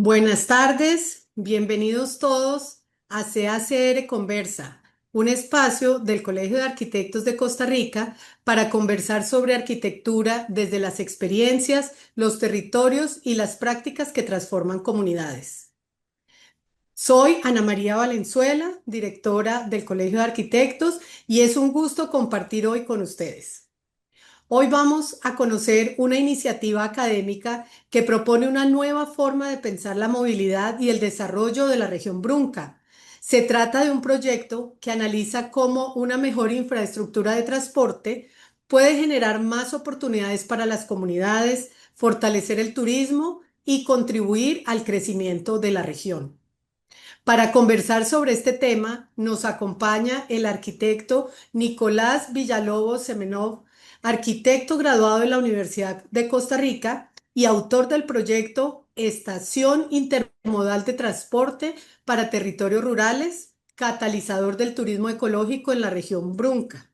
Buenas tardes, bienvenidos todos a CACR Conversa, un espacio del Colegio de Arquitectos de Costa Rica para conversar sobre arquitectura desde las experiencias, los territorios y las prácticas que transforman comunidades. Soy Ana María Valenzuela, directora del Colegio de Arquitectos, y es un gusto compartir hoy con ustedes. Hoy vamos a conocer una iniciativa académica que propone una nueva forma de pensar la movilidad y el desarrollo de la región Brunca. Se trata de un proyecto que analiza cómo una mejor infraestructura de transporte puede generar más oportunidades para las comunidades, fortalecer el turismo y contribuir al crecimiento de la región. Para conversar sobre este tema, nos acompaña el arquitecto Nicolás Villalobos Semenov, arquitecto graduado de la Universidad de Costa Rica y autor del proyecto Estación Intermodal de Transporte para Territorios Rurales, catalizador del turismo ecológico en la región Brunca.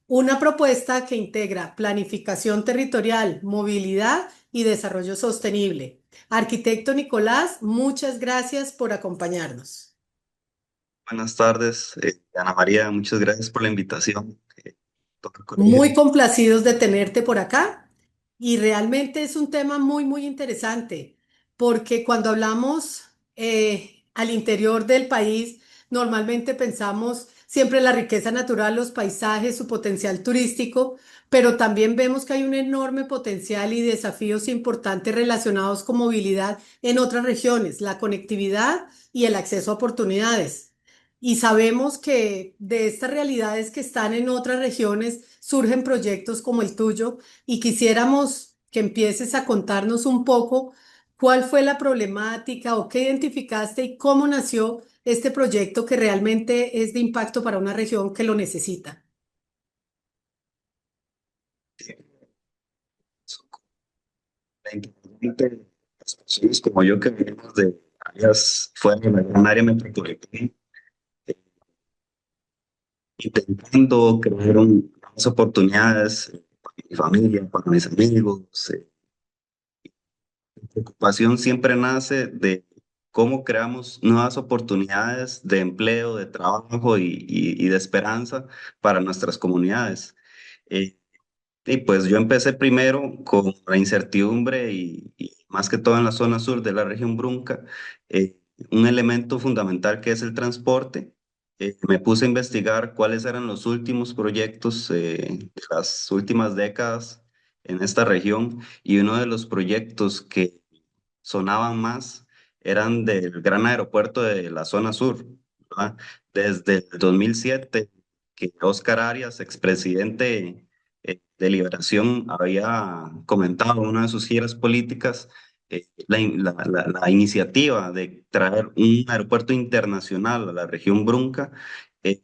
Una propuesta que integra planificación territorial, movilidad y desarrollo sostenible. Arquitecto Nicolás, muchas gracias por acompañarnos. Buenas tardes, Ana María, muchas gracias por la invitación. Toca el Muy colegio. complacidos de tenerte por acá y realmente es un tema muy interesante porque cuando hablamos al interior del país, normalmente pensamos siempre en la riqueza natural, los paisajes, su potencial turístico, pero también vemos que hay un enorme potencial y desafíos importantes relacionados con movilidad en otras regiones, la conectividad y el acceso a oportunidades. Y sabemos que de estas realidades que están en otras regiones surgen proyectos como el tuyo y quisiéramos que empieces a contarnos un poco cuál fue la problemática o qué identificaste y cómo nació este proyecto que realmente es de impacto para una región que lo necesita. Son importante las personas como yo que venimos de áreas fuera de la gran área metropolitana, eh, intentando crear unas oportunidades para mi familia, para mis amigos. Mi preocupación siempre nace de cómo creamos nuevas oportunidades de empleo, de trabajo y de esperanza para nuestras comunidades. Eh, Y pues yo empecé primero con la incertidumbre y más que todo en la zona sur de la región Brunca, un elemento fundamental que es el transporte. Me puse a investigar cuáles eran los últimos proyectos de las últimas décadas en esta región y uno de los proyectos que sonaban más eran del gran aeropuerto de la zona sur, ¿verdad? Desde el 2007, que Oscar Arias, expresidente de Liberación, había comentado en una de sus giras políticas la iniciativa de traer un aeropuerto internacional a la región Brunca. eh,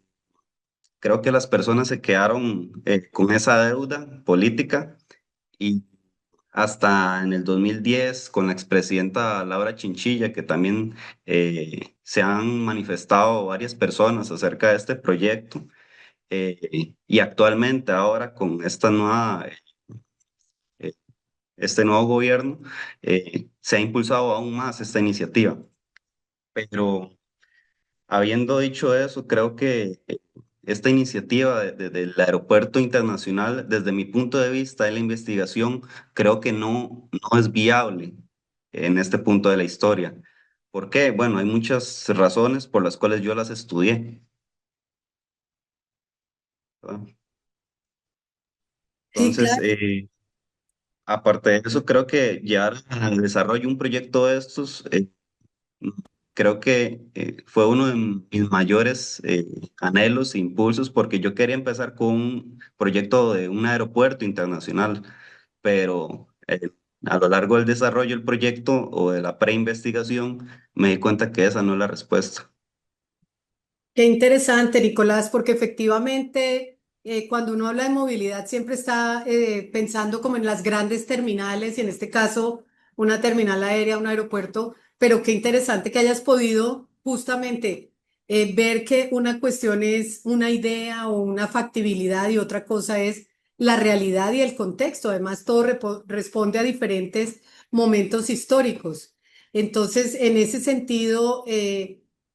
Creo que las personas se quedaron con esa deuda política y hasta en el 2010 con la expresidenta Laura Chinchilla, que también se han manifestado varias personas acerca de este proyecto. Y actualmente ahora con esta eh, este nuevo gobierno se ha impulsado aún más esta iniciativa. Pero habiendo dicho eso, creo que esta iniciativa del aeropuerto internacional, desde mi punto de vista de la investigación, creo que no es viable en este punto de la historia. ¿Por qué? Bueno, hay muchas razones por las cuales yo las estudié, ¿verdad? Sí, Entonces, claro. aparte de eso, creo que llevar al desarrollo un proyecto de estos, creo que fue uno de mis mayores anhelos e impulsos porque yo quería empezar con un proyecto de un aeropuerto internacional, pero a lo largo del desarrollo del proyecto o de la preinvestigación me di cuenta que esa no es la respuesta. Qué interesante, Nicolás, porque efectivamente cuando uno habla de movilidad siempre está pensando como en las grandes terminales y en este caso una terminal aérea, un aeropuerto, pero qué interesante que hayas podido justamente ver que una cuestión es una idea o una factibilidad y otra cosa es la realidad y el contexto. Además, todo responde a diferentes momentos históricos. Entonces, en ese sentido,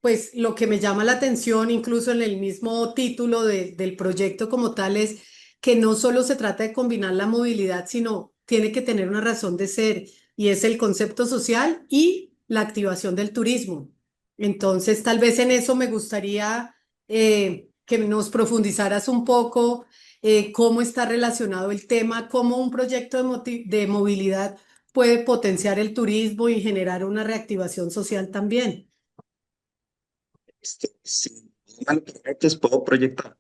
pues lo que me llama la atención, incluso en el mismo título del proyecto como tal, es que no solo se trata de combinar la movilidad, sino tiene que tener una razón de ser, y es el concepto social y la activación del turismo. Entonces, tal vez en eso me gustaría que nos profundizaras un poco cómo está relacionado el tema, cómo un proyecto de movilidad puede potenciar el turismo y generar una reactivación social también. Sí, bueno, proyectos puedo proyectar.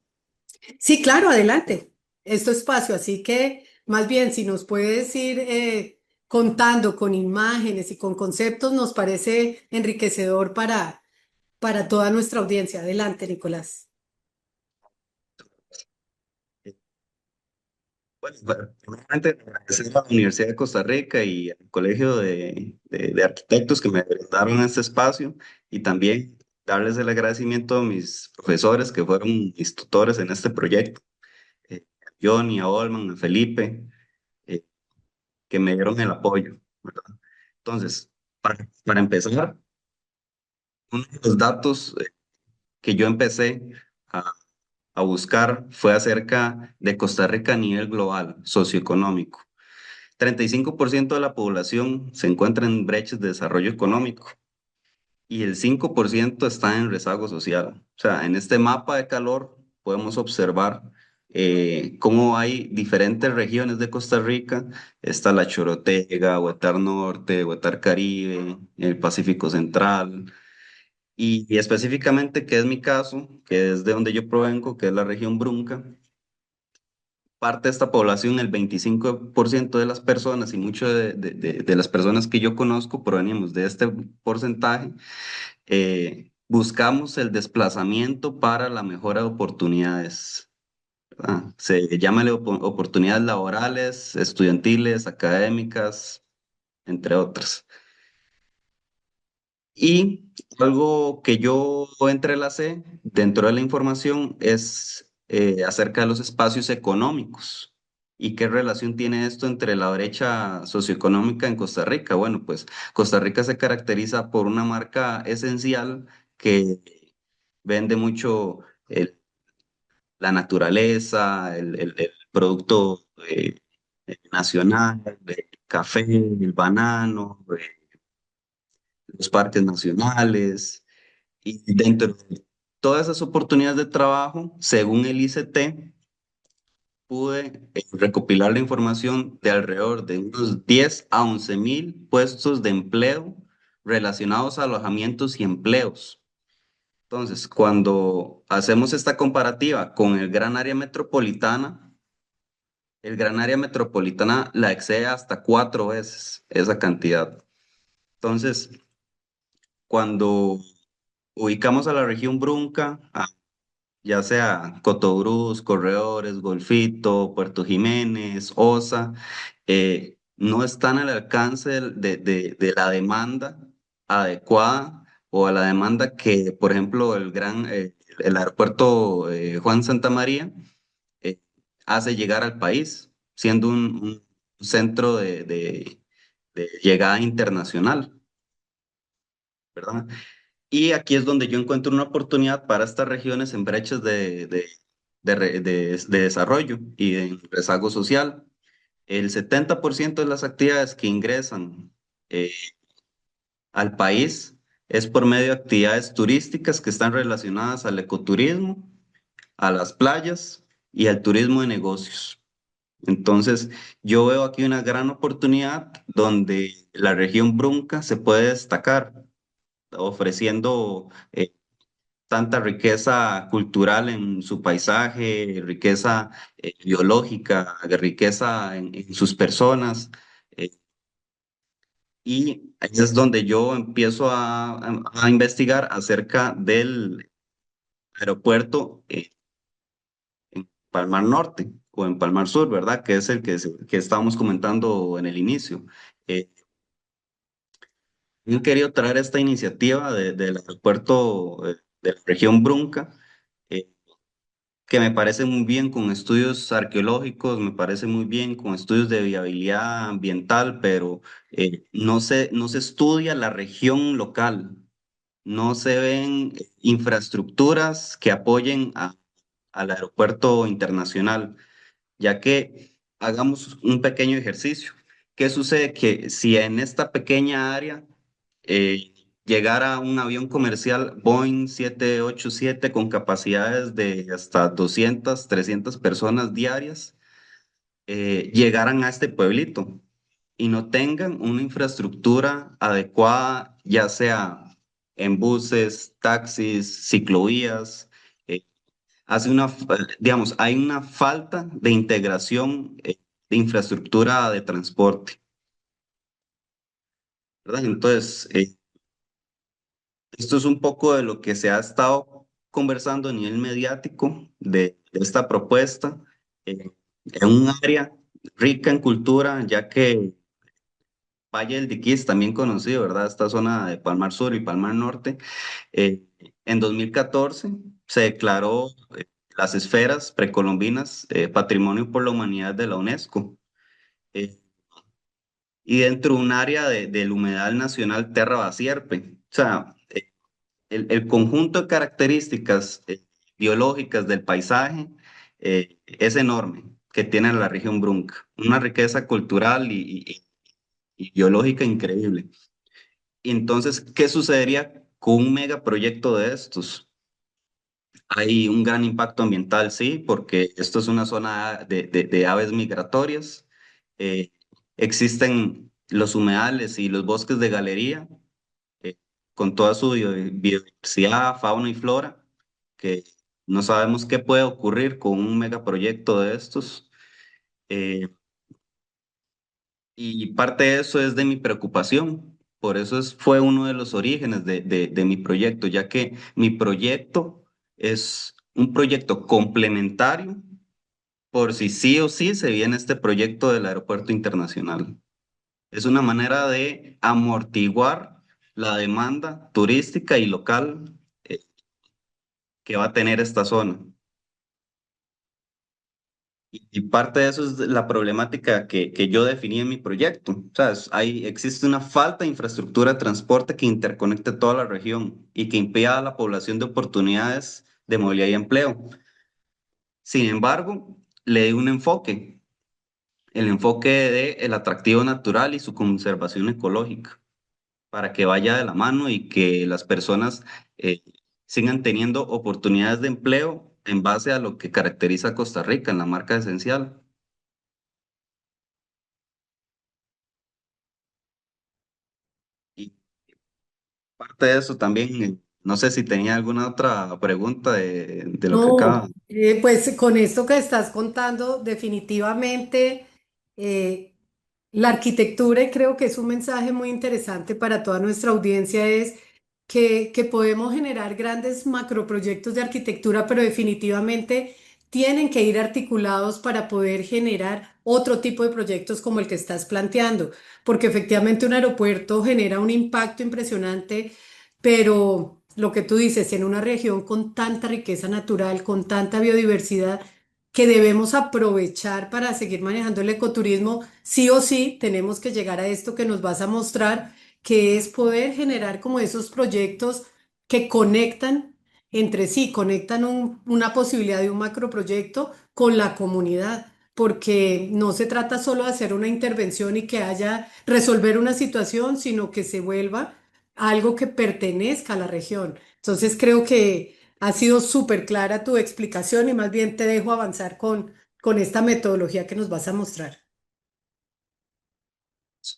Sí, claro, adelante. Es tu espacio, así que más bien si nos puedes ir contando con imágenes y con conceptos, nos parece enriquecedor para toda nuestra audiencia. Adelante, Nicolás. Bueno, primeramente agradecer a la Universidad de Costa Rica y al Colegio de Arquitectos que me brindaron este espacio y también darles el agradecimiento a mis profesores que fueron mis tutores en este proyecto, a Johnny, a Olman, a Felipe, eh, que me dieron el apoyo, ¿verdad? Entonces, para empezar, uno de los datos que yo empecé a, a buscar fue acerca de Costa Rica a nivel global, socioeconómico. 35% de la población se encuentra en brechas de desarrollo económico y el 5% está en rezago social. O sea, en este mapa de calor podemos observar cómo hay diferentes regiones de Costa Rica. Está la Chorotega, Huetar Norte, Huetar Caribe, el Pacífico Central. Y específicamente, que es mi caso, que es de donde yo provengo, que es la región Brunca, parte de esta población, el 25% de las personas y muchas de las personas que yo conozco provenimos de este porcentaje, buscamos el desplazamiento para la mejora de oportunidades. ¿Verdad? Se llama oportunidades laborales, estudiantiles, académicas, entre otras. Y algo que yo entrelacé dentro de la información es acerca de los espacios económicos. ¿Y qué relación tiene esto entre la brecha socioeconómica en Costa Rica? Bueno, pues Costa Rica se caracteriza por una marca esencial que vende mucho la naturaleza, el producto nacional, el café, el banano, los parques nacionales. Y dentro de todas esas oportunidades de trabajo, según el ICT, pude recopilar la información de alrededor de unos 10 a 11.000 puestos de empleo relacionados a alojamientos y empleos. Entonces, cuando hacemos esta comparativa con el gran área metropolitana la excede hasta 4 veces esa cantidad. Entonces, cuando ubicamos a la región Brunca, ya sea Cotobruz, Corredores, Golfito, Puerto Jiménez, Osa, no están al alcance de la demanda adecuada o a la demanda que, por ejemplo, el aeropuerto Juan Santa María eh, hace llegar al país, siendo un centro de llegada internacional, ¿verdad? Y aquí es donde yo encuentro una oportunidad para estas regiones en brechas de desarrollo y de rezago social. El 70% de las actividades que ingresan eh, al país es por medio de actividades turísticas que están relacionadas al ecoturismo, a las playas y al turismo de negocios. Entonces, yo veo aquí una gran oportunidad donde la región Brunca se puede destacar ofreciendo tanta riqueza cultural en su paisaje, riqueza biológica, riqueza en sus personas. eh, y ahí es donde yo empiezo a investigar acerca del aeropuerto en Palmar Norte o en Palmar Sur, ¿verdad? Que es el que estábamos comentando en el inicio. Eh, He querido traer esta iniciativa del aeropuerto de la región Brunca. eh, que me parece muy bien con estudios arqueológicos, me parece muy bien con estudios de viabilidad ambiental, pero no se estudia la región local, no se ven infraestructuras que apoyen al aeropuerto internacional, ya que hagamos un pequeño ejercicio. ¿Qué sucede? Que si en esta pequeña área llegara un avión comercial Boeing 787 con capacidades de hasta 200, 300 personas diarias, llegaran a este pueblito y no tengan una infraestructura adecuada, ya sea en buses, taxis, ciclovías, eh, digamos, hay una falta de integración de infraestructura de transporte, ¿verdad? Entonces, esto es un poco de lo que se ha estado conversando a nivel mediático de esta propuesta, en un área rica en cultura, ya que Valle del Diquís, también conocido, ¿verdad? Esta zona de Palmar Sur y Palmar Norte, eh, en 2014 se declaró las esferas precolombinas Patrimonio por la Humanidad de la UNESCO. eh, y dentro de un área del Humedal Nacional Terra Basierpe. O sea, el conjunto de características biológicas del paisaje es enorme que tiene la región Brunca, una riqueza cultural y biológica increíble. Y entonces, ¿qué sucedería con un megaproyecto de estos? Hay un gran impacto ambiental, sí, porque esto es una zona de aves migratorias. Eh, existen los humedales y los bosques de galería, eh, con toda su biodiversidad, fauna y flora, que no sabemos qué puede ocurrir con un megaproyecto de estos. Eh, y parte de eso es de mi preocupación. Por eso fue uno de los orígenes de mi proyecto, ya que mi proyecto es un proyecto complementario por si sí o sí se viene este proyecto del aeropuerto internacional. Es una manera de amortiguar la demanda turística y local que va a tener esta zona. Y parte de eso es la problemática que yo definí en mi proyecto. O sea, existe una falta de infraestructura de transporte que interconecte toda la región y que impida a la población de oportunidades de movilidad y empleo. Sin embargo, le di un enfoque, el enfoque de el atractivo natural y su conservación ecológica, para que vaya de la mano y que las personas eh, sigan teniendo oportunidades de empleo en base a lo que caracteriza a Costa Rica en la marca esencial. Y parte de eso también, no sé si tenía alguna otra pregunta de lo que No, acaba. pues con esto que estás contando, definitivamente eh, la arquitectura, y creo que es un mensaje muy interesante para toda nuestra audiencia, es que podemos generar grandes macroproyectos de arquitectura, pero definitivamente tienen que ir articulados para poder generar otro tipo de proyectos como el que estás planteando, porque efectivamente un aeropuerto genera un impacto impresionante, pero lo que tú dices, en una región con tanta riqueza natural, con tanta biodiversidad, que debemos aprovechar para seguir manejando el ecoturismo, sí o sí tenemos que llegar a esto que nos vas a mostrar, que es poder generar como esos proyectos que conectan entre sí, conectan una posibilidad de un macroproyecto con la comunidad, porque no se trata solo de hacer una intervención y que haya resolver una situación, sino que se vuelva algo que pertenezca a la región. Entonces creo que ha sido súper clara tu explicación y más bien te dejo avanzar con esta metodología que nos vas a mostrar.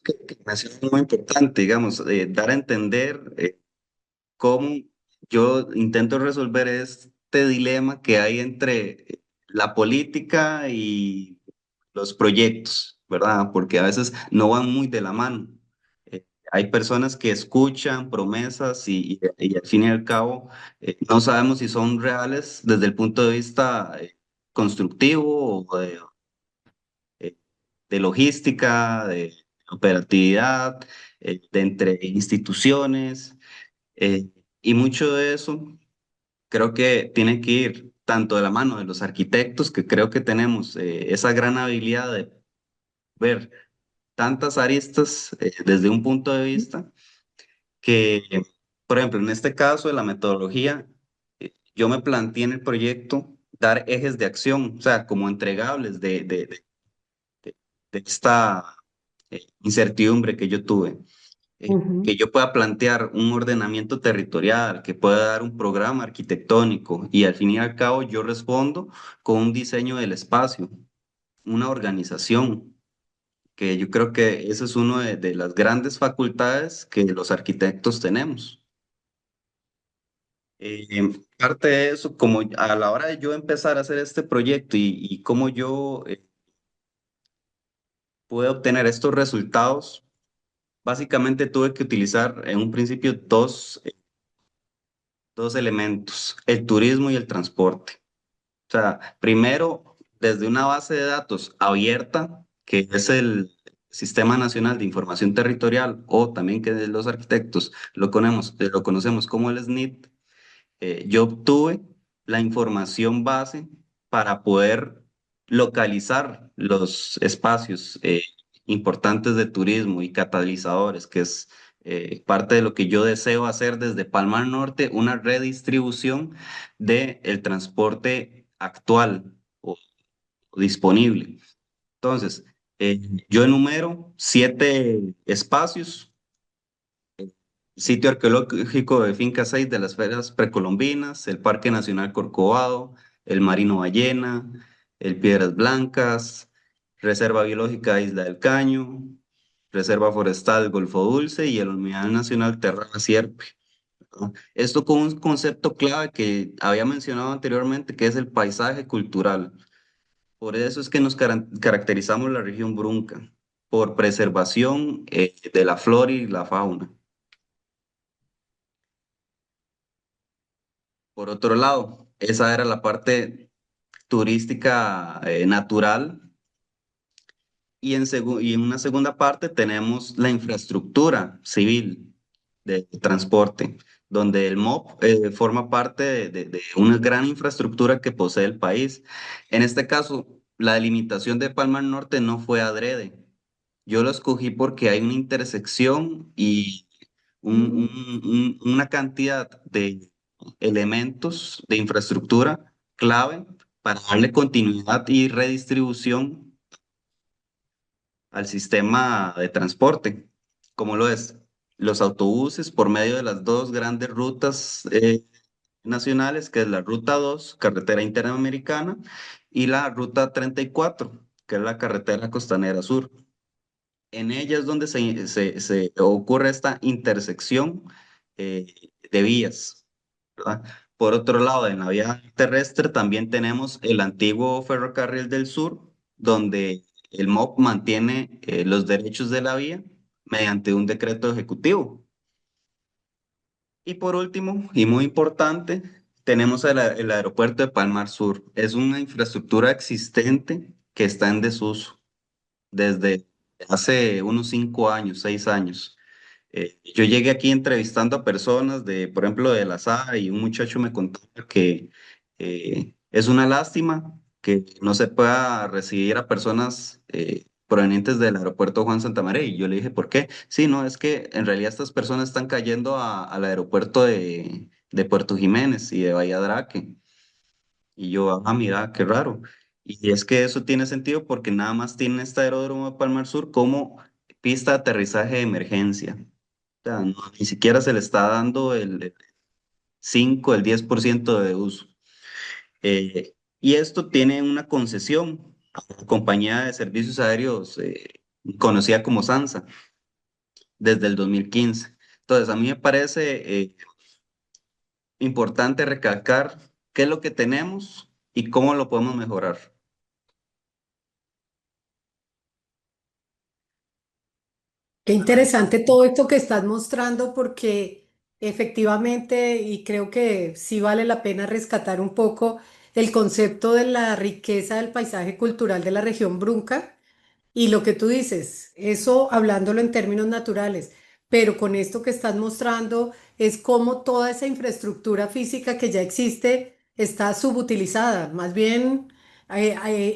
Que me ha sido muy importante, digamos, dar a entender cómo yo intento resolver este dilema que hay entre la política y los proyectos, ¿verdad? Porque a veces no van muy de la mano. Hay personas que escuchan promesas y al fin y al cabo no sabemos si son reales desde el punto de vista constructivo o eh, de logística, de operatividad, de entre instituciones. Y mucho de eso creo que tiene que ir tanto de la mano de los arquitectos, que creo que tenemos esa gran habilidad de ver tantas aristas desde un punto de vista, que, por ejemplo, en este caso de la metodología, yo me planteé en el proyecto dar ejes de acción, o sea, como entregables de esta incertidumbre que yo tuve. Que Ujú. yo pueda plantear un ordenamiento territorial, que pueda dar un programa arquitectónico y al fin y al cabo yo respondo con un diseño del espacio, una organización, que yo creo que esa es una de las grandes facultades que los arquitectos tenemos. Parte de eso, como a la hora de yo empezar a hacer este proyecto y cómo yo pude obtener estos resultados, básicamente tuve que utilizar en un principio dos elementos, el turismo y el transporte. O sea, primero, desde una base de datos abierta, que es el Sistema Nacional de Información Territorial, o también que los arquitectos lo conocemos como el SNIT, yo obtuve la información base para poder localizar los espacios importantes de turismo y catalizadores, que es parte de lo que yo deseo hacer desde Palmar Norte, una redistribución del transporte actual o disponible. Entonces, yo enumero 7 espacios: sitio arqueológico de Finca 6 de las Feras Precolombinas, el Parque Nacional Corcovado, el Marino Ballena, el Piedras Blancas, Reserva Biológica Isla del Caño, Reserva Forestal Golfo Dulce y el Humedal Nacional Terra Sierpe, ¿no? Esto con un concepto clave que había mencionado anteriormente, que es el paisaje cultural. Por eso es que nos caracterizamos la región Brunca, por preservación de la flora y la fauna. Por otro lado, esa era la parte turística natural y en una segunda parte tenemos la infraestructura civil de transporte, donde el MOP forma parte de una gran infraestructura que posee el país. En este caso, la delimitación de Palma Norte no fue adrede. Yo lo escogí porque hay una intersección y una cantidad de elementos de infraestructura clave para darle continuidad y redistribución al sistema de transporte, como lo es los autobuses por medio de las dos grandes rutas nacionales, que es la Ruta 2, carretera interamericana, y la Ruta 34, que es la carretera costanera sur. En ella es donde se ocurre esta intersección eh, de vías, ¿verdad? Por otro lado, en la vía terrestre también tenemos el antiguo Ferrocarril del Sur, donde el MOP mantiene los derechos de la vía mediante un decreto ejecutivo. Y por último, y muy importante, tenemos el aeropuerto de Palmar Sur. Es una infraestructura existente que está en desuso desde hace unos 5 años, 6 años. Yo llegué aquí entrevistando a personas de, por ejemplo, de la SA, y un muchacho me contó que es una lástima que no se pueda recibir a personas provenientes del aeropuerto Juan Santamaría. Y yo le dije, ¿por qué? Sí, no, es que en realidad estas personas están cayendo al aeropuerto de Puerto Jiménez y de Bahía Draque. Y yo, mira, qué raro. Y es que eso tiene sentido porque nada más tiene este aeródromo de Palmar Sur como pista de aterrizaje de emergencia. O sea, ni siquiera se le está dando el 5, el 10% de uso. Y esto tiene una concesión a la compañía de servicios aéreos conocida como SANSA desde el 2015. Entonces, a mí me parece importante recalcar qué es lo que tenemos y cómo lo podemos mejorar. Qué interesante todo esto que estás mostrando porque efectivamente, y creo que sí vale la pena rescatar un poco el concepto de la riqueza del paisaje cultural de la región Brunca y lo que tú dices, eso hablándolo en términos naturales, pero con esto que estás mostrando es como toda esa infraestructura física que ya existe está subutilizada. Más bien,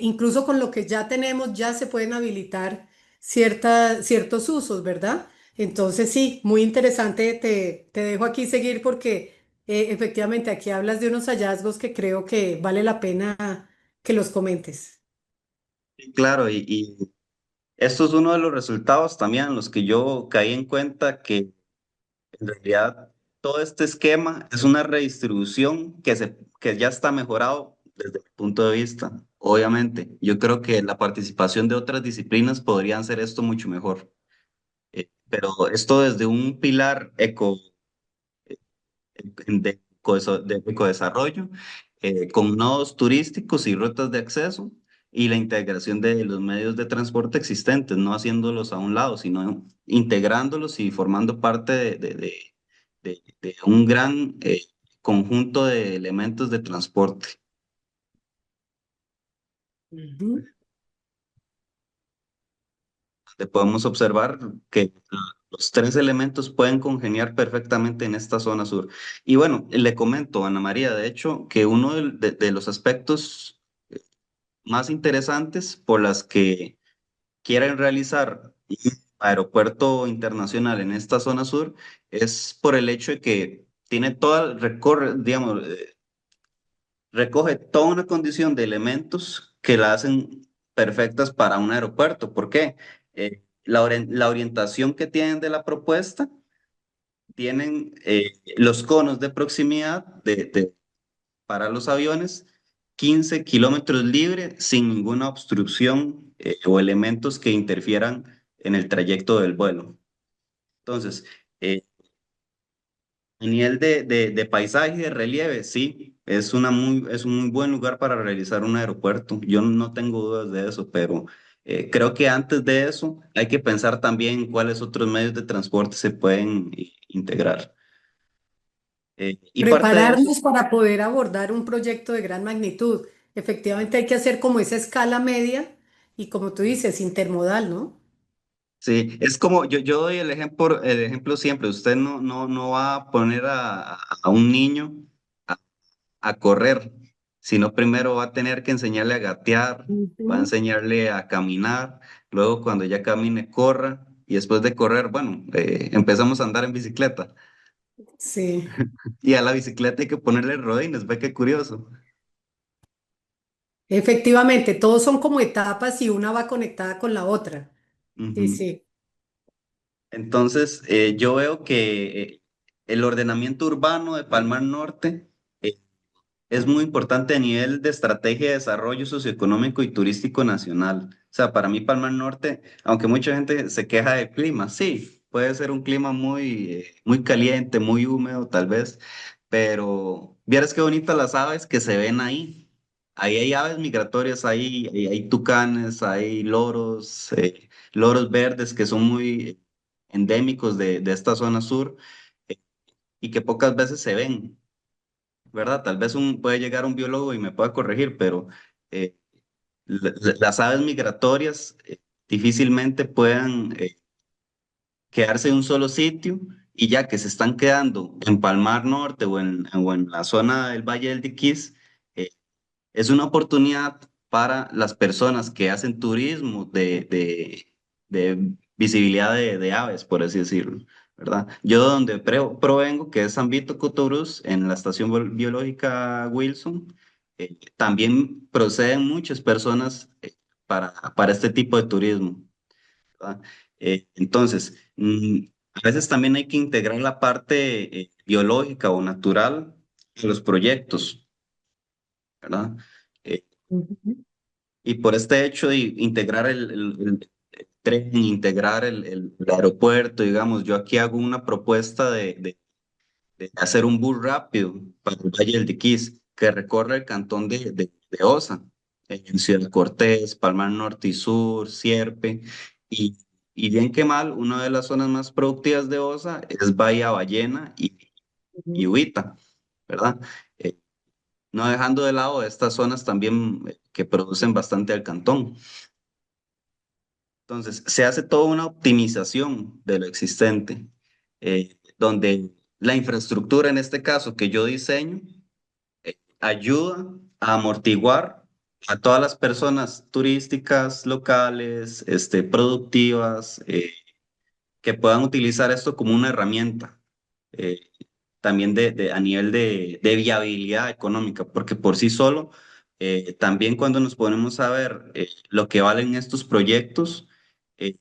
incluso con lo que ya tenemos, ya se pueden habilitar ciertos usos, ¿verdad? Entonces, sí, muy interesante. Te dejo aquí seguir porque efectivamente aquí hablas de unos hallazgos que creo que vale la pena que los comentes. Sí, claro, y esto es uno de los resultados también en los que yo caí en cuenta que en realidad todo este esquema es una redistribución que ya está mejorado desde mi punto de vista. Obviamente, yo creo que la participación de otras disciplinas podrían hacer esto mucho mejor. Pero esto desde un pilar de ecodesarrollo, con nodos turísticos y rutas de acceso y la integración de los medios de transporte existentes, no haciéndolos a un lado, sino integrándolos y formando parte de un gran conjunto de elementos de transporte. Ujú. Podemos observar que los tres elementos pueden congeniar perfectamente en esta zona sur. Y bueno, le comento, Ana María, de hecho, que uno de los aspectos más interesantes por las que quieren realizar un aeropuerto internacional en esta zona sur es por el hecho de que tiene toda, recorre, digamos, recoge toda una condición de elementos que la hacen perfectas para un aeropuerto. ¿Por qué? La orientación que tienen de la propuesta, tienen los conos de proximidad para los aviones, 15 kilómetros libre sin ninguna obstrucción o elementos que interfieran en el trayecto del vuelo. Entonces, eh, a nivel de paisaje y de relieve, sí, es un muy buen lugar para realizar un aeropuerto. Yo no tengo dudas de eso, pero creo que antes de eso hay que pensar también cuáles otros medios de transporte se pueden integrar. Y parte de eso, Prepararnos para poder abordar un proyecto de gran magnitud. Efectivamente hay que hacer como esa escala media y como tú dices, intermodal, ¿no? sí, es como yo doy el ejemplo siempre. Usted no va a poner a un niño a correr, sino primero va a tener que enseñarle a gatear, va a Ujú. enseñarle a caminar, luego cuando ya camine, corra, y después de correr, bueno, empezamos a andar en bicicleta. Sí, Y a la bicicleta hay que ponerle rodines, ve qué curioso. efectivamente, todos son como etapas y una va conectada con la otra. Sí, Ujú. sí. Entonces, yo veo que el ordenamiento urbano de Palmar Norte eh, es muy importante a nivel de estrategia de desarrollo socioeconómico y turístico nacional. O sea, para mí Palmar Norte, aunque mucha gente se queja del clima, sí, puede ser un clima muy caliente, muy húmedo tal vez, pero vieras qué bonitas las aves que se ven ahí. Ahí hay aves migratorias, hay tucanes, hay loros, loros verdes que son muy endémicos de esta zona sur eh, y que pocas veces se ven. ¿Verdad? Tal vez puede llegar un biólogo y me pueda corregir, pero eh, las aves migratorias difícilmente puedan quedarse en un solo sitio y ya que se están quedando en Palmar Norte o en la zona del Valle del Diquís, eh, es una oportunidad para las personas que hacen turismo de visibilidad de aves, por así decirlo, ¿verdad? Yo de donde provengo, que es San Vito Cotobruz, en la Estación Biológica Wilson, también proceden muchas personas para este tipo de turismo, ¿verdad? Entonces, a veces también hay que integrar la parte biológica o natural de los proyectos, ¿verdad? Eh, Ujú. y por este hecho de integrar el tren, integrar el aeropuerto, digamos, yo aquí hago una propuesta de hacer un bus rápido para el Valle del Diquís que recorre el cantón de Osa, en Ciudad Cortés, Palmar Norte y Sur, Sierpe, y, y bien que mal, una de las zonas más productivas de Osa es Bahía Ballena y Ujú. Huita, ¿verdad? Eh, no dejando de lado estas zonas también que producen bastante al cantón. Entonces, se hace toda una optimización de lo existente, donde la infraestructura, en este caso, que yo diseño, ayuda a amortiguar a todas las personas turísticas locales, productivas, que puedan utilizar esto como una herramienta, eh, también a nivel de viabilidad económica, porque por sí solo, también cuando nos ponemos a ver lo que valen estos proyectos, eh,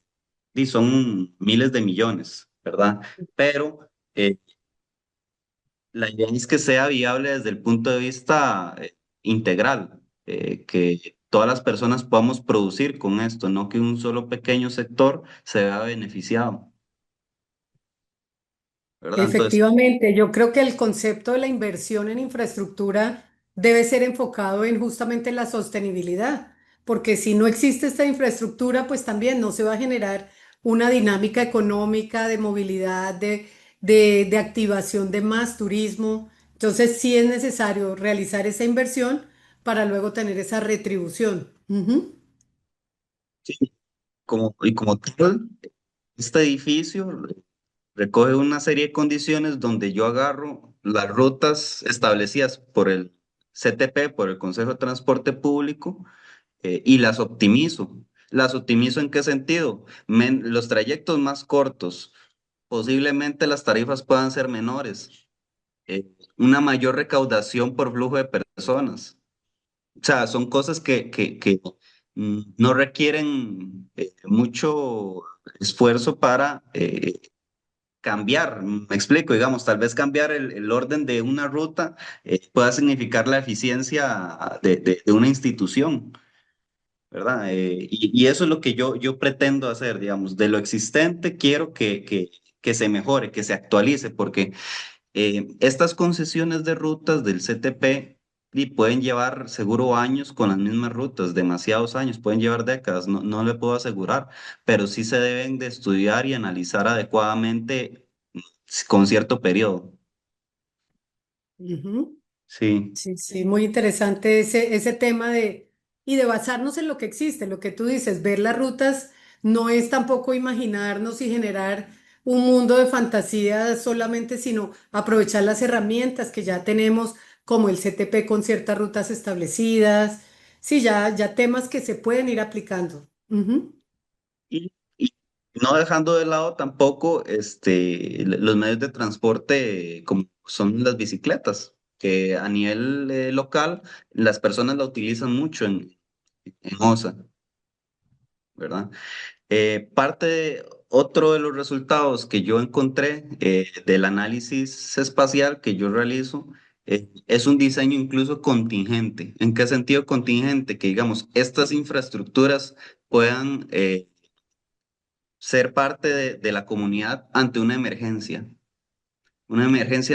y son miles de millones, ¿verdad? Pero la idea es que sea viable desde el punto de vista integral, que todas las personas podamos producir con esto, no que un solo pequeño sector se vea beneficiado, ¿verdad? Entonces, Efectivamente, yo creo que el concepto de la inversión en infraestructura debe ser enfocado en justamente la sostenibilidad, porque si no existe esta infraestructura, pues también no se va a generar una dinámica económica de movilidad, de activación de más turismo. Entonces sí es necesario realizar esa inversión para luego tener esa retribución. Ujú, sí, como tal, este edificio recoge una serie de condiciones donde yo agarro las rutas establecidas por el CTP, por el Consejo de Transporte Público, y las optimizo. ¿Las optimizo en qué sentido? Los trayectos más cortos, posiblemente las tarifas puedan ser menores, una mayor recaudación por flujo de personas. O sea, son cosas que no requieren mucho esfuerzo para cambiar. Me explico, digamos, tal vez cambiar el orden de una ruta pueda significar la eficiencia de una institución. ¿Verdad? Y eso es lo que yo pretendo hacer, digamos, de lo existente quiero que se mejore, que se actualice, porque estas concesiones de rutas del CTP y pueden llevar seguro años con las mismas rutas, demasiados años, pueden llevar décadas, no le puedo asegurar, pero sí se deben de estudiar y analizar adecuadamente con cierto periodo. ujú. Sí. Sí, sí, muy interesante ese tema y de basarnos en lo que existe, lo que tú dices, ver las rutas no es tampoco imaginarnos y generar un mundo de fantasía solamente, sino aprovechar las herramientas que ya tenemos, como el CTP con ciertas rutas establecidas, sí, ya temas que se pueden ir aplicando. Ujú, Y no dejando de lado tampoco los medios de transporte como son las bicicletas, que a nivel local las personas la utilizan mucho en OSA, ¿verdad? Otro de los resultados que yo encontré del análisis espacial que yo realizo es un diseño incluso contingente. ¿En qué sentido contingente? Que digamos, estas infraestructuras puedan ser parte de la comunidad ante una emergencia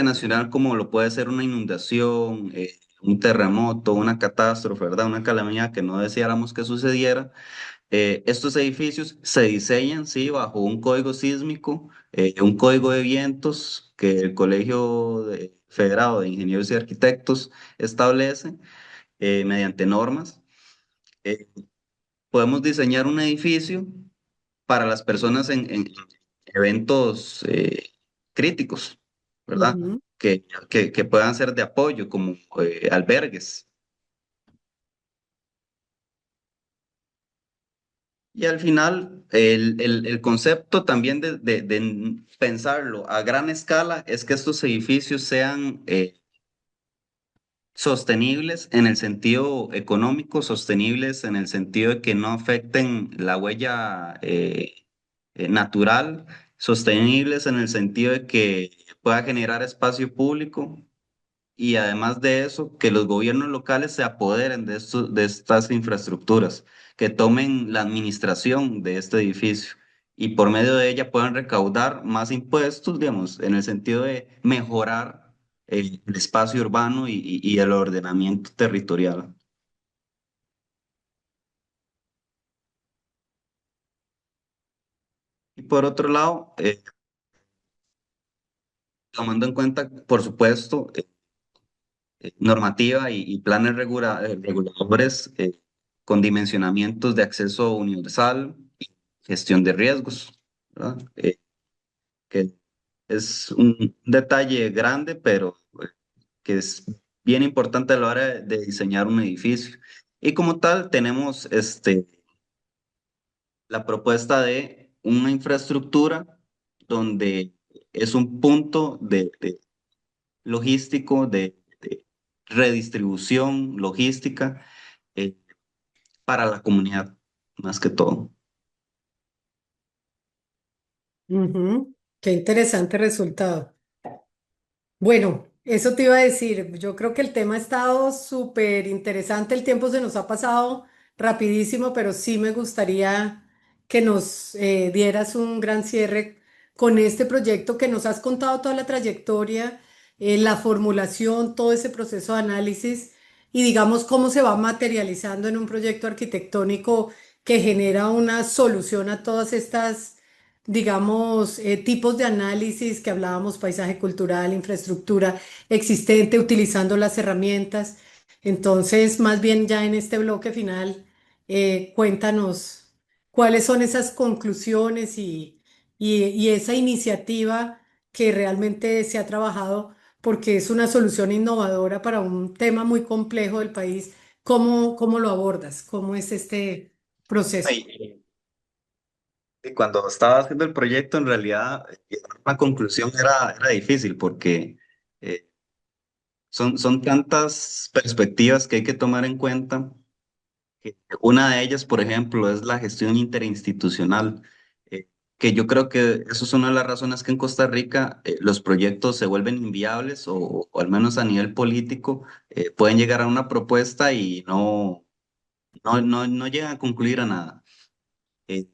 nacional como lo puede ser una inundación, un terremoto, una catástrofe, ¿verdad? Una calamidad que no deseáramos que sucediera. Estos edificios se diseñan, sí, bajo un código sísmico, un código de vientos que el Federado de Ingenieros y Arquitectos establece mediante normas. Eh, Podemos diseñar un edificio para las personas en eventos críticos, ¿verdad? ujú. Que puedan ser de apoyo, como albergues. Y al final, el concepto también de pensarlo a gran escala es que estos edificios sean sostenibles en el sentido económico, sostenibles en el sentido de que no afecten la huella natural, sostenibles en el sentido de que pueda generar espacio público y además de eso, que los gobiernos locales se apoderen de estas infraestructuras, que tomen la administración de este edificio y por medio de ella puedan recaudar más impuestos, digamos, en el sentido de mejorar el espacio urbano y el ordenamiento territorial. Y por otro lado, tomando en cuenta, por supuesto, normativa y planes reguladores con dimensionamientos de acceso universal y gestión de riesgos, ¿verdad? Que es un detalle grande, pero que es bien importante a la hora de diseñar un edificio. Y como tal, tenemos la propuesta de una infraestructura donde es un punto de logístico, de redistribución logística eh, para la comunidad, más que todo. Ujú. Qué interesante resultado. Bueno, eso te iba a decir. Yo creo que el tema ha estado súper interesante. El tiempo se nos ha pasado rapidísimo, pero sí me gustaría que nos dieras un gran cierre con este proyecto que nos has contado toda la trayectoria, la formulación, todo ese proceso de análisis y digamos cómo se va materializando en un proyecto arquitectónico que genera una solución a todas estas digamos, tipos de análisis que hablábamos, paisaje cultural, infraestructura existente, utilizando las herramientas. Entonces, más bien ya en este bloque final, cuéntanos cuáles son esas conclusiones y esa iniciativa que realmente se ha trabajado, porque es una solución innovadora para un tema muy complejo del país. ¿Cómo lo abordas? ¿Cómo es este proceso? Y cuando estaba haciendo el proyecto, en realidad, llegar a una conclusión era difícil porque eh, son tantas perspectivas que hay que tomar en cuenta. Una de ellas, por ejemplo, es la gestión interinstitucional, que yo creo que eso es una de las razones que en Costa Rica los proyectos se vuelven inviables o al menos a nivel político pueden llegar a una propuesta y no llegan a concluir a nada. Eh,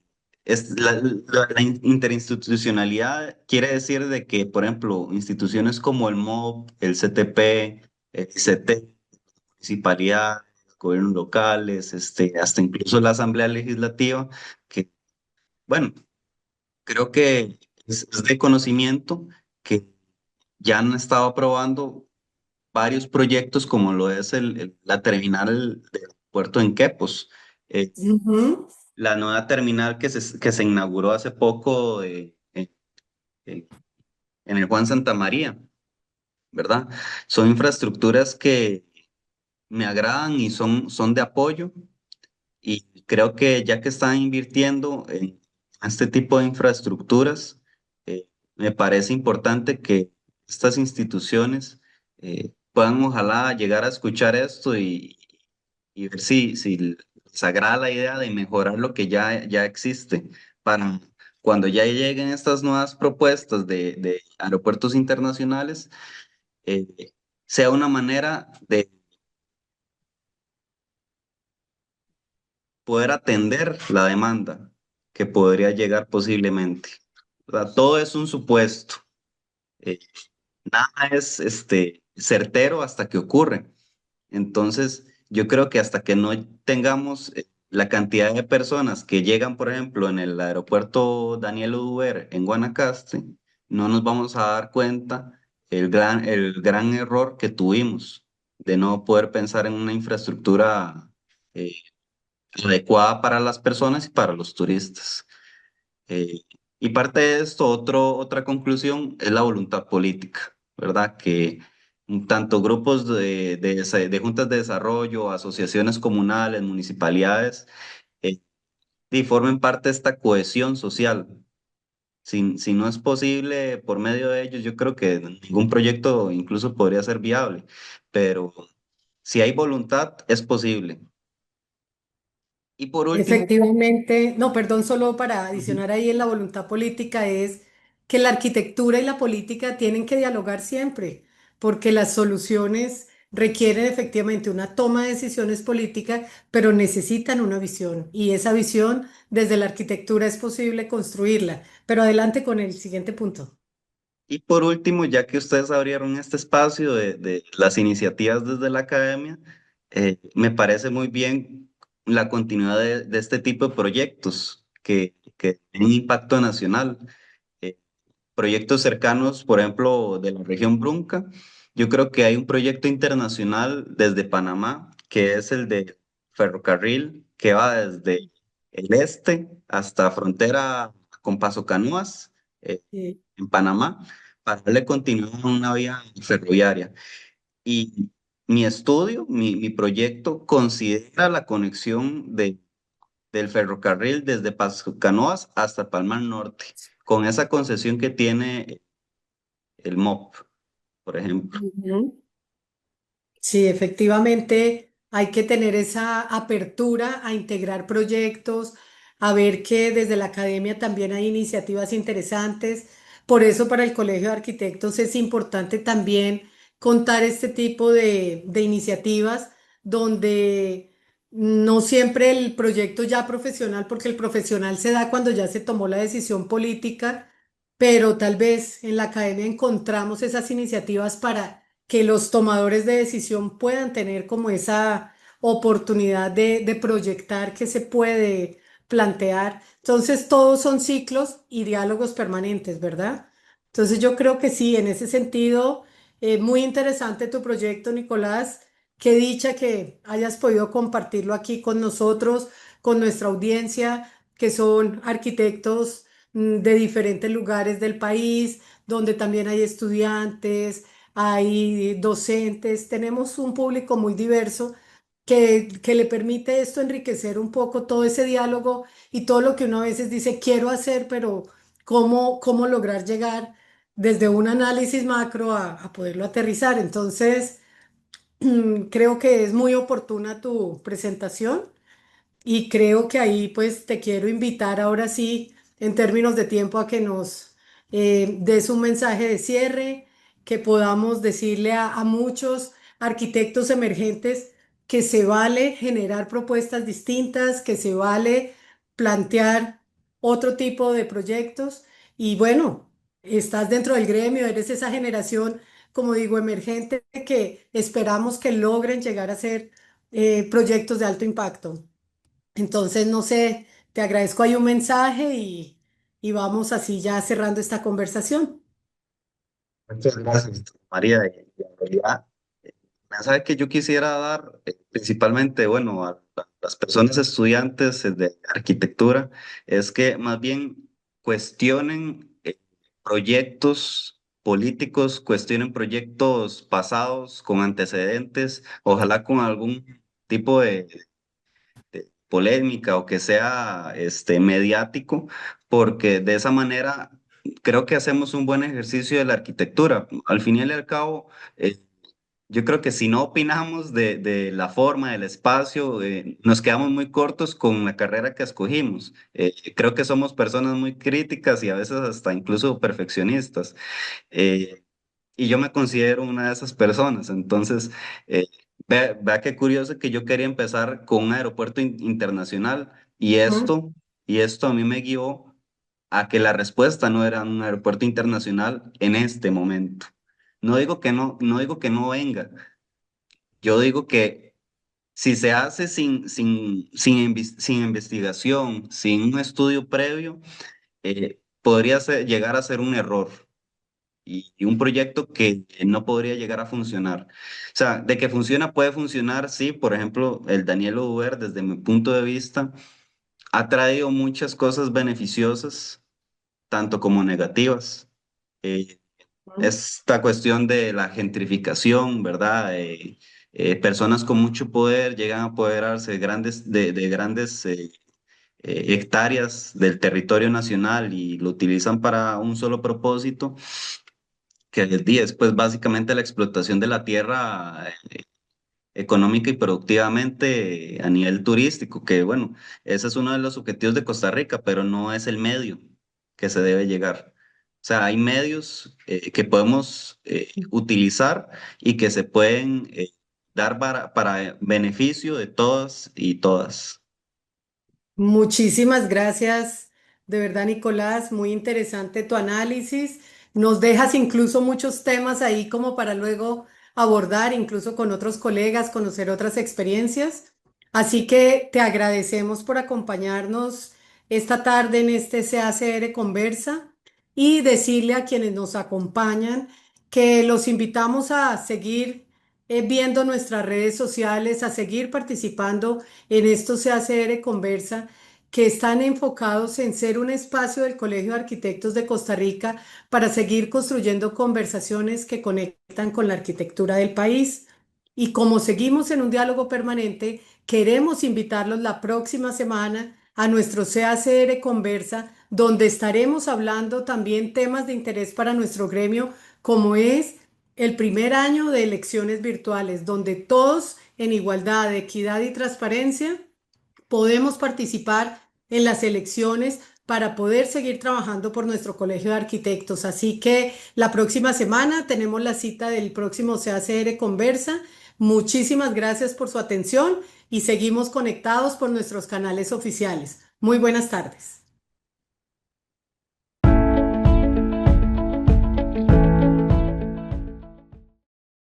la interinstitucionalidad quiere decir de que, por ejemplo, instituciones como el MOB, el CTP, el ICT, municipalidades, gobiernos locales, hasta incluso la Asamblea Legislativa, que, bueno, creo que es de conocimiento que ya han estado aprobando varios proyectos como lo es la terminal del puerto en Quepos. Eh, Ujú. la nueva terminal que se inauguró hace poco eh, en el Juan Santa María, ¿verdad? Son infraestructuras que me agradan y son de apoyo y creo que ya que están invirtiendo en este tipo de infraestructuras, me parece importante que estas instituciones puedan ojalá llegar a escuchar esto y ver si les agrada la idea de mejorar lo que ya existe para cuando ya lleguen estas nuevas propuestas de aeropuertos internacionales, eh, sea una manera de poder atender la demanda que podría llegar posiblemente. O sea, todo es un supuesto. eh, Nada es certero hasta que ocurre. Entonces, yo creo que hasta que no tengamos la cantidad de personas que llegan, por ejemplo, en el aeropuerto Daniel Oduber en Guanacaste, no nos vamos a dar cuenta el gran error que tuvimos de no poder pensar en una infraestructura eh, adecuada para las personas y para los turistas. Eh, y parte de esto, otra conclusión es la voluntad política, ¿verdad? Que tanto grupos de juntas de desarrollo, asociaciones comunales, municipalidades, eh, y formen parte de esta cohesión social. Si no es posible por medio de ellos, yo creo que ningún proyecto incluso podría ser viable, pero si hay voluntad, es posible. Y por último, Efectivamente, no, perdón, solo para ujú. adicionar ahí en la voluntad política es que la arquitectura y la política tienen que dialogar siempre, porque las soluciones requieren efectivamente una toma de decisiones políticas, pero necesitan una visión y esa visión desde la arquitectura es posible construirla. Pero adelante con el siguiente punto. Y por último, ya que ustedes abrieron este espacio de las iniciativas desde la academia, me parece muy bien la continuidad de este tipo de proyectos que tienen un impacto nacional. Eh, Proyectos cercanos, por ejemplo, de la región Brunca. Yo creo que hay un proyecto internacional desde Panamá, que es el de ferrocarril, que va desde el este hasta frontera con Paso Canoas, Sí. en Panamá, para darle continuidad a una vía ferroviaria. Y mi estudio, mi proyecto considera la conexión del ferrocarril desde Paso Canoas hasta Palmar Norte, con esa concesión que tiene el MOP, por ejemplo. Ujú. Sí, efectivamente hay que tener esa apertura a integrar proyectos, a ver que desde la academia también hay iniciativas interesantes. Por eso para el Colegio de Arquitectos es importante también contar este tipo de iniciativas donde no siempre el proyecto ya profesional, porque el profesional se da cuando ya se tomó la decisión política, pero tal vez en la academia encontramos esas iniciativas para que los tomadores de decisión puedan tener como esa oportunidad de proyectar qué se puede plantear. Entonces, todos son ciclos y diálogos permanentes, ¿verdad? Entonces, yo creo que sí, en ese sentido, muy interesante tu proyecto, Nicolás. Qué dicha que hayas podido compartirlo aquí con nosotros, con nuestra audiencia, que son arquitectos de diferentes lugares del país, donde también hay estudiantes, hay docentes, tenemos un público muy diverso que le permite esto enriquecer un poco todo ese diálogo y todo lo que uno a veces dice quiero hacer, pero cómo lograr llegar desde un análisis macro a poderlo aterrizar. Entonces, creo que es muy oportuna tu presentación. Y creo que ahí pues te quiero invitar ahora sí, en términos de tiempo, a que nos des un mensaje de cierre, que podamos decirle a muchos arquitectos emergentes que se vale generar propuestas distintas, que se vale plantear otro tipo de proyectos. Y bueno, estás dentro del gremio, eres esa generación, como digo, emergente, que esperamos que logren llegar a ser proyectos de alto impacto. Entonces, no sé, te agradezco ahí un mensaje y vamos así ya cerrando esta conversación. Muchas gracias, María. Y en realidad, el mensaje que yo quisiera dar, principalmente, bueno, a las personas estudiantes de arquitectura, es que más bien cuestionen proyectos políticos, cuestionen proyectos pasados con antecedentes, ojalá con algún tipo de polémica o que sea mediático, porque de esa manera creo que hacemos un buen ejercicio de la arquitectura. Al fin y al cabo, yo creo que si no opinamos de la forma, del espacio, nos quedamos muy cortos con la carrera que escogimos. Creo que somos personas muy críticas y a veces hasta incluso perfeccionistas. Eh, y yo me considero una de esas personas. Entonces, vea qué curioso que yo quería empezar con un aeropuerto internacional Ujú. y esto a mí me guió a que la respuesta no era un aeropuerto internacional en este momento. No digo que no venga. Yo digo que si se hace sin investigación, sin un estudio previo, podría llegar a ser un error y un proyecto que no podría llegar a funcionar. O sea, de que funciona, puede funcionar, sí. Por ejemplo, el Daniel Oduber, desde mi punto de vista, ha traído muchas cosas beneficiosas, tanto como negativas. Eh, Esta cuestión de la gentrificación, ¿verdad? Personas con mucho poder llegan a apoderarse de grandes hectáreas del territorio nacional y lo utilizan para un solo propósito, que el día es pues básicamente la explotación de la tierra económica y productivamente a nivel turístico, que bueno, ese es uno de los objetivos de Costa Rica, pero no es el medio que se debe llegar. O sea, hay medios que podemos utilizar y que se pueden dar para beneficio de todas y todas. Muchísimas gracias, de verdad, Nicolás, muy interesante tu análisis. Nos dejas incluso muchos temas ahí como para luego abordar, incluso con otros colegas, conocer otras experiencias. Así que te agradecemos por acompañarnos esta tarde en este CACR Conversa y decirle a quienes nos acompañan que los invitamos a seguir viendo nuestras redes sociales, a seguir participando en esto CACR Conversa, que están enfocados en ser un espacio del Colegio de Arquitectos de Costa Rica para seguir construyendo conversaciones que conectan con la arquitectura del país. Y como seguimos en un diálogo permanente, queremos invitarlos la próxima semana a nuestro CACR Conversa, donde estaremos hablando también temas de interés para nuestro gremio, como es el primer año de elecciones virtuales, donde todos en igualdad, equidad y transparencia podemos participar en las elecciones para poder seguir trabajando por nuestro Colegio de Arquitectos. Así que la próxima semana tenemos la cita del próximo CACR Conversa. Muchísimas gracias por su atención y seguimos conectados por nuestros canales oficiales. Muy buenas tardes.